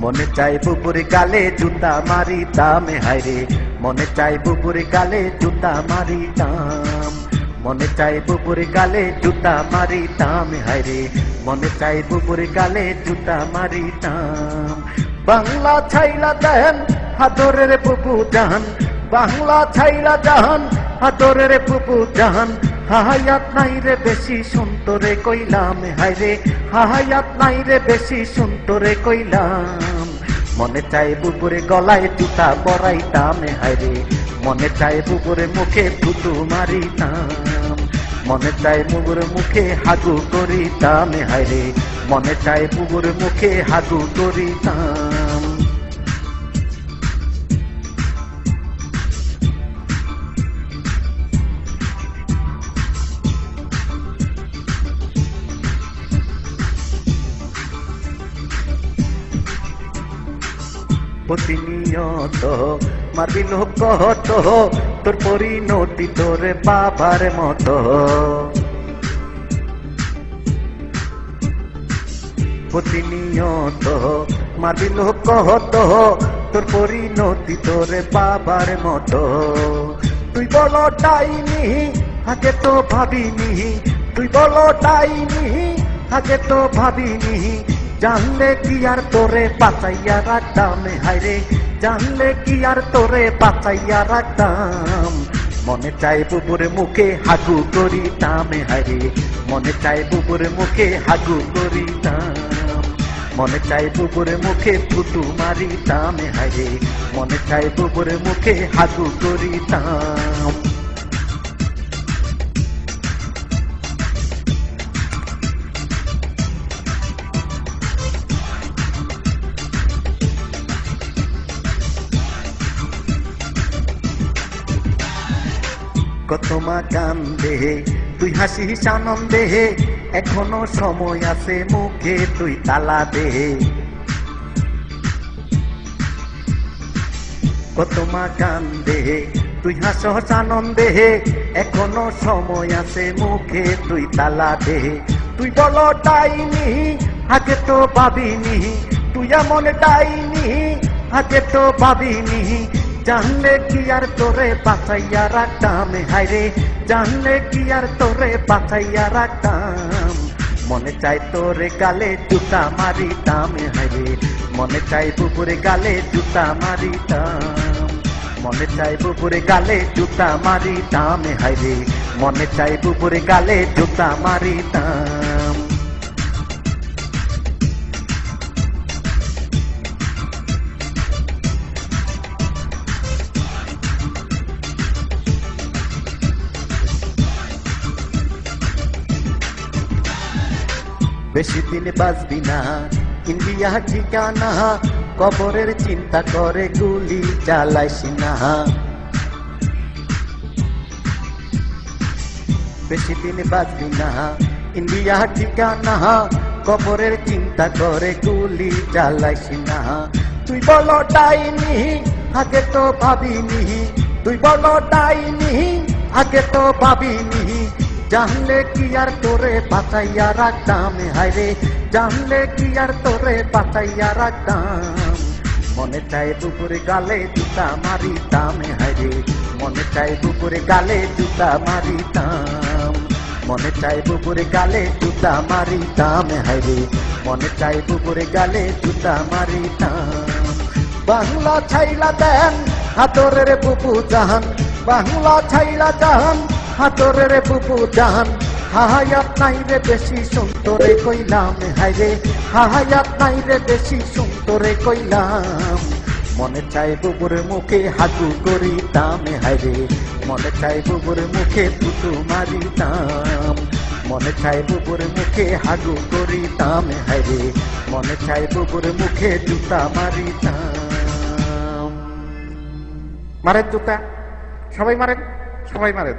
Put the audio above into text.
মনে চাই বুবুর গালে জুতা মারিতাম হায়রে, মনে চাই বুবুর গালে জুতা মারিতাম, মনে চাই বুবুর গালে জুতা মারিতাম হায়রে, মনে চাই বুবুর গালে জুতা মারিতাম। বাংলা ছাইলা দেন হাদরের বুবু জাহান, বাংলা ছাইলা জাহান হাদরের বুবু জাহান, হায়াত নাই রে বেশি সুন্তরে কইলাম হায়রে, হায়াত নাই রে বেশি সুন্তরে কইলাম। মনে চাই বুবুরে গলায় জুতা পরাইতাম হায়রে, মনে চাই বুবুরে মুখে থুতু মারিতাম, মনে চাই বুবুর মুখে হাগু করিতাম হায়রে, মনে চাই বুবুর মুখে হাগু করিতাম। প্রতিনিয়ত মারবি লোক কত, তোর পরিণতি তোর বাবার মতো। প্রতিনিয়ত মারবি লোক কত, তোর পরিণতি তোর বাবার মতো। তুই বলো ডাইনি আগে তো ভাবিনি, তুই বলো ডাইনি আগে তো ভাবিনি, জানলে কি আর তোরে বাঁচাইয়া রাখতাম হায়রে, জানলে কি আর তোরে বাঁচাইয়া রাখতাম। মনে চাই বুবুর মুখে হাগু করিতাম হায়রে, মনে চাই বুবুর মুখে হাগু করিতাম, মনে চাই বুবুর মুখে থুতু মারিতাম হায়রে, মনে চাই বুবুর মুখে হাগু করিতাম। কত মা কান্দে তুই হাসিস আনন্দে, এখনো সময় আছে মুখে তুই তালা দে। কত মা কান্দে তুই হাসস আনন্দে, এখনো সময় আছে মুখে তুই তালা দে। তুই বলো ডাইনি আগে তো ভাবিনি, তুই এমন ডাইনি আগে তো ভাবিনি, জানলে কি আর তোরে বাঁচাইয়া রাখতাম হায়রে, জানলে কি আর তোরে বাঁচাইয়া রাখতাম। মনে চাই তোরে গালে জুতা মারিতাম হায়রে, মনে চাই বুবুরে গালে জুতা মারিতাম, মনে চাই বুবুরে গালে জুতা মারিতাম হায়রে, মনে চাই বুবুরে গালে জুতা মারিতাম। বেশি দিন বাঁচবি না ইন্ডিয়া ঠিকানা, কবরের চিন্তা করে গুলি চালাইস না। বেশি দিন বাঁচবি না ইন্ডিয়া ঠিকানা, কবরের চিন্তা করে গুলি চালাইস না। তুই বলো ডাইনি আগে তো ভাবিনি, তুই বলো ডাইনি আগে তো ভাবিনি, জানলে কি আর তোরে বাঁচাইয়া রাখতাম হায়রে, জানলে কি আর তোরে বাঁচাইয়া রাখতাম। মনে চাই বুবুর গালে জুতা মারিতাম হায়রে, মনে চাই বুবুর গালে জুতা মারিতাম, মনে চাই বুবুর গালে জুতা মারিতাম হায়রে, মনে চাই বুবুর গালে জুতা মারিতাম। বাংলা ছাইলা দেন হাদরের বুবু জাহান, বাংলা ছাইলা জাহান হাদরের বুবু জাহান, হায়াত নাই রে বেশি সুন্তরে কইলাম হায়রে, হায়াত নাই রে বেশি সুন্তরে কইলাম। মনে চাই বুবুর মুখে হাগু করিতাম হায়রে, মনে চাই বুবুর মুখে থুতু মারিতাম, মনে চাই বুবুর মুখে হাগু করিতাম হায়রে, মনে চাই বুবুর মুখে জুতা মারিতাম। মারেন জুতা, সবাই মারেন, সবাই মারেন।